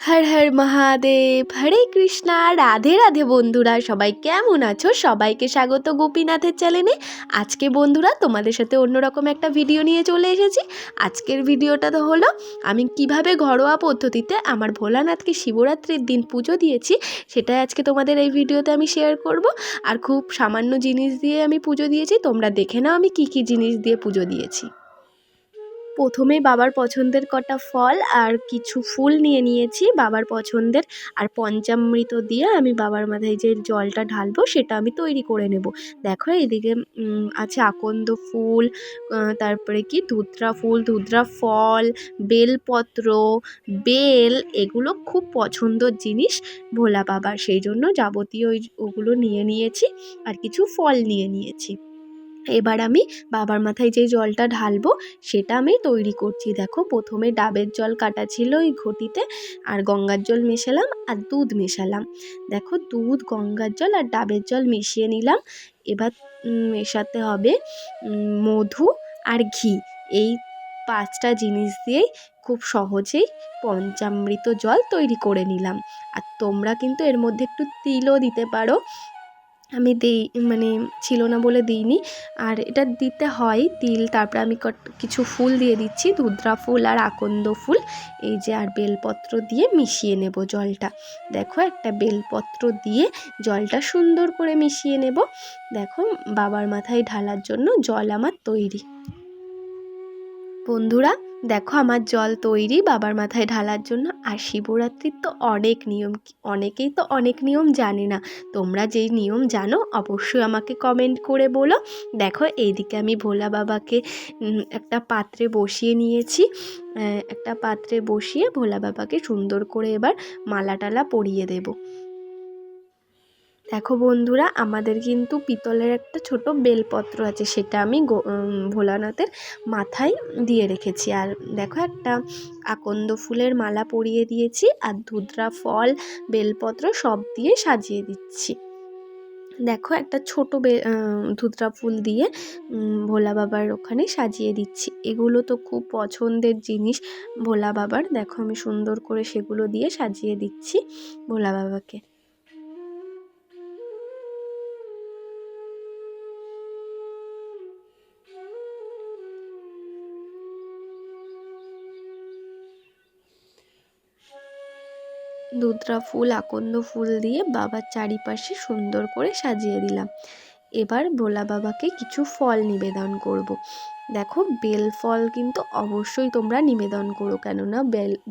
হর হর মহাদেব, হরে কৃষ্ণা, রাধে রাধে। বন্ধুরা সবাই কেমন আছো? সবাইকে স্বাগত গোপীনাথের চ্যানেলে। আজকে বন্ধুরা তোমাদের সাথে অন্যরকম একটা ভিডিও নিয়ে চলে এসেছি। আজকের ভিডিওটা তো হলো আমি কিভাবে ঘরোয়া পদ্ধতিতে আমার ভোলানাথকে শিবরাত্রির দিন পুজো দিয়েছি, সেটাই আজকে তোমাদের এই ভিডিওতে আমি শেয়ার করব। আর খুব সামান্য জিনিস দিয়ে আমি পুজো দিয়েছি, তোমরা দেখে নাও আমি কি কি জিনিস দিয়ে পুজো দিয়েছি। প্রথমে বাবার পছন্দের কটা ফল আর কিছু ফুল নিয়ে নিয়েছি বাবার পছন্দের, আর পঞ্চামৃত দিয়ে আমি বাবার মাথায় যে জলটা ঢালবো সেটা আমি তৈরি করে নেব। দেখো এদিকে আছে আকন্দ ফুল, তারপরে কি ধুতরা ফুল, ধুতরা ফল, বেলপত্র, বেল, এগুলো খুব পছন্দর জিনিস ভোলা বাবার, সেই জন্য যাবতীয় ওগুলো নিয়ে নিয়েছি আর কিছু ফল নিয়ে নিয়েছি। এবার আমি বাবার মাথায় যে জলটা ঢালবো সেটা আমি তৈরি করছি। দেখো প্রথমে ডাবের জল কাটা ছিল ওই ঘটিতে, আর গঙ্গার জল মেশালাম আর দুধ মেশালাম। দেখো দুধ, গঙ্গার জল আর ডাবের জল মিশিয়ে নিলাম। এবার মেশাতে হবে মধু আর ঘি। এই 5টা জিনিস দিয়েই খুব সহজেই পঞ্চামৃত জল তৈরি করে নিলাম। আর তোমরা কিন্তু এর মধ্যে একটু তিলও দিতে পারো, আমি মানে ছিল না বলে দিইনি। আর এটা দিতে হয় তিল। তারপরে আমি কিছু ফুল দিয়ে দিচ্ছি, ধুতরা ফুল আর আকন্দ ফুল, এই যে, আর বেলপত্র দিয়ে মিশিয়ে নেব জলটা। দেখো একটা বেলপত্র দিয়ে জলটা সুন্দর করে মিশিয়ে নেব। দেখো বাবার মাথায় ঢালার জন্য জল আমার তৈরি। বন্ধুরা দেখো আমার জল তৈরি বাবার মাথায় ঢালার জন্য। আর শিবরাত্রির তো অনেক নিয়ম, অনেকেই তো অনেক নিয়ম জানে না। তোমরা যেই নিয়ম জানো অবশ্যই আমাকে কমেন্ট করে বলো। দেখো এইদিকে আমি ভোলা বাবাকে একটা পাত্রে বসিয়ে নিয়েছি। একটা পাত্রে বসিয়ে ভোলা বাবাকে সুন্দর করে এবার মালা টালা পরিয়ে দেব। দেখো বন্ধুরা আমাদের কিন্তু পিতলের একটা ছোট বেলপত্র আছে, সেটা আমি ভোলানাথের মাথায় দিয়ে রেখেছি। আর দেখো একটা আকন্দ ফুলের মালা পরিয়ে দিয়েছি, আর ধুতরা ফল, বেলপত্র সব দিয়ে সাজিয়ে দিচ্ছি। দেখো একটা ছোট ধুতরা ফুল দিয়ে ভোলা বাবার ওখানে সাজিয়ে দিচ্ছি। এগুলো তো খুব পছন্দের জিনিস ভোলা বাবার। দেখো আমি সুন্দর করে সেগুলো দিয়ে সাজিয়ে দিচ্ছি ভোলা বাবাকে। ধুতরা ফুল, আকন্দ ফুল দিয়ে বাবার চারিপাশে সুন্দর করে সাজিয়ে দিলাম। এবার ভোলা বাবাকে কিছু ফল নিবেদন করব। দেখো বেল ফল কিন্তু অবশ্যই তোমরা নিবেদন করো, কেননা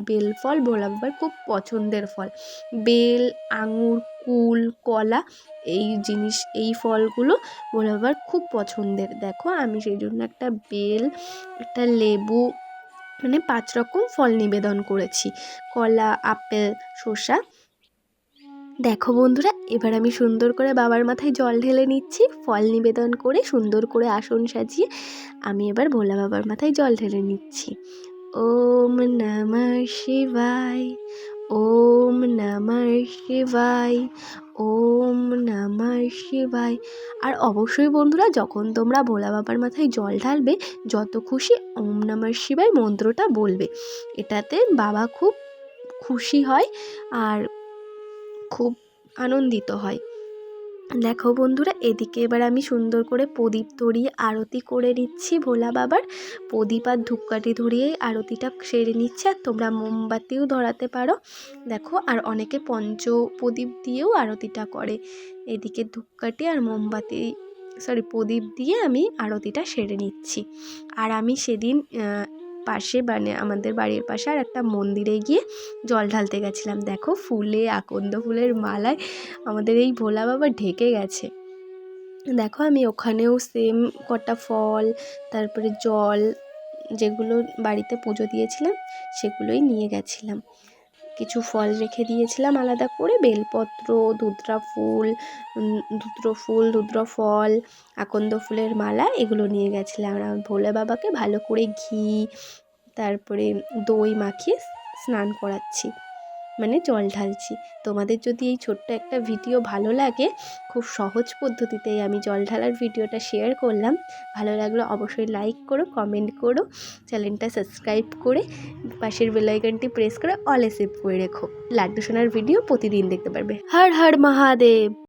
বেল ফল ভোলা বাবার খুব পছন্দের ফল। বেল, আঙুর, কুল, কলা, এই ফলগুলো ভোলা বাবার খুব পছন্দের। দেখো আমি সেই জন্য একটা বেল, একটা লেবু, মানে 5 রকম ফল নিবেদন করেছি, কলা, আপেল, শসা। দেখো বন্ধুরা এবার আমি সুন্দর করে বাবার মাথায় জল ঢেলে নিচ্ছি। ফল নিবেদন করে সুন্দর করে আসন সাজিয়ে আমি এবার ভোলা বাবার মাথায় জল ঢেলে নিচ্ছি। ওম নমঃ শিবায়, ওম নমঃ শিবায়, ওম নমঃ শিবায়। আর অবশ্যই বন্ধুরা যখন তোমরা ভোলা বাবার মাথায় জল ঢালবে, যত খুশি ওম নমঃ শিবায় মন্ত্রটা বলবে। এটাতে বাবা খুব খুশি হয় আর খুব আনন্দিত হয়। দেখো বন্ধুরা এদিকে এবার আমি সুন্দর করে প্রদীপ ধরিয়ে আরতি করে নিচ্ছি ভোলা বাবার। প্রদীপ আর ধূপকাঠি ধরিয়েই আরতিটা সেরে নিচ্ছে। আর তোমরা মোমবাতিও ধরাতে পারো। দেখো আর অনেকে প্রদীপ দিয়েও আরতিটা করে। এদিকে ধূপকাঠি আর প্রদীপ দিয়ে আমি আরতিটা সেরে নিচ্ছি। আর আমি সেদিন পাশে, মানে আমাদের বাড়ির পাশে আর একটা মন্দিরে গিয়ে জল ঢালতে গেছিলাম। দেখো ফুলে, আকন্দ ফুলের মালায় আমাদের এই ভোলা বাবা ঢেকে গেছে। দেখো আমি ওখানেও সেম কটা ফল, তারপরে জল, যেগুলো বাড়িতে পুজো দিয়েছিলাম সেগুলোই নিয়ে গেছিলাম। কিছু ফল রেখে দিয়েছিলাম আলাদা করে, বেলপত্র, ধুতরা ফল, আকন্দ ফুলের মালা, এগুলো নিয়ে গেছিলাম। আর ভোলে বাবাকে ভালো করে ঘি, তারপরে দই মাখিয়ে স্নান করাচ্ছি। মানে জল ঢালছি। তোমাদের যদি এই ছোট্ট একটা ভিডিও ভালো লাগে, খুব সহজ পদ্ধতিতেই আমি জল ঢালার ভিডিওটা শেয়ার করলাম, ভালো লাগলে অবশ্যই লাইক করো, কমেন্ট করো, চ্যানেলটা সাবস্ক্রাইব করে পাশের বেল আইকনটি প্রেস করে অলে সেভ করে রেখো। লাড্ডু সোনার ভিডিও প্রতিদিন দেখতে পারবে। হর হর মহাদেব।